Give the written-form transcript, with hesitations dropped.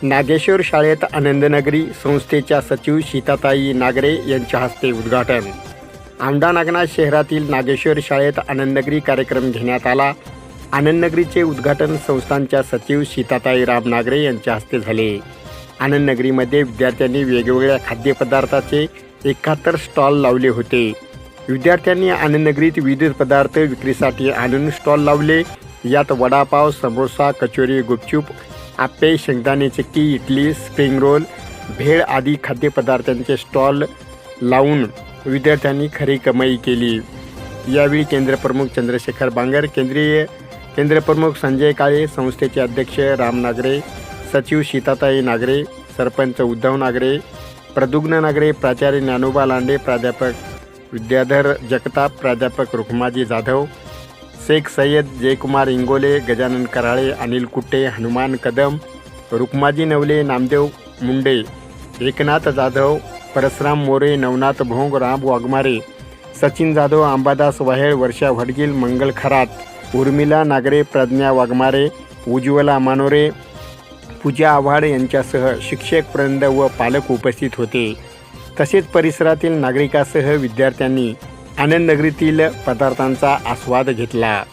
नागेश्वर शाळेत आनंदनगरी संस्थेच्या सचिव सीताताई नागरे यांच्या हस्ते उद्घाटन। औंढा नागनाथ शहरातील नागेश्वर शाळेत आनंदनगरी कार्यक्रम घेण्यात आला। आनंदनगरीचे उद्घाटन संस्थांच्या सचिव सीताताई राम नागरे यांच्या हस्ते झाले। आनंदनगरीमध्ये विद्यार्थ्यांनी वेगवेगळ्या खाद्यपदार्थाचे 71 स्टॉल लावले होते। विद्यार्थ्यांनी आनंदनगरीत विविध पदार्थ विक्रीसाठी आणून स्टॉल लावले। यात वडापाव, समोसा, कचोरी, गुपचूप, आप्पे, शेंगदाणे चिक्की, इडली, स्प्रिंग रोल, भेळ आदी खाद्यपदार्थांचे स्टॉल लावून विद्यार्थ्यांनी खरी कमाई केली। यावेळी केंद्रप्रमुख चंद्रशेखर बांगर, केंद्रप्रमुख संजय काळे, संस्थेचे अध्यक्ष राम नागरे, सचिव सीताताई नागरे, सरपंच उद्धव नागरे, प्रद्युम्न नागरे, प्राचार्य ज्ञानोबा लांडे, प्राध्यापक विद्याधर जगताप, प्राध्यापक रुखमाजी जाधव, शेख सय्यद, जयकुमार इंगोले, गजानन कराळे, अनिल कुट्टे, हनुमान कदम, रुखमाजी नवले, नामदेव मुंडे, एकनाथ जाधव, परसराम मोरे, नवनाथ भोंग, राम वाघमारे, सचिन जाधव, अंबादास वाहेळ, वर्षा भडगिल, मंगल खरात, उर्मिला नागरे, प्रज्ञा वाघमारे, उज्ज्वला मानोरे, पूजा आव्हाड यांच्यासह शिक्षक वृंद व पालक उपस्थित होते। तसेच परिसरातील नागरिकांसह विद्यार्थ्यांनी आनंदनगरीतील पदार्थांचा आस्वाद घेतला।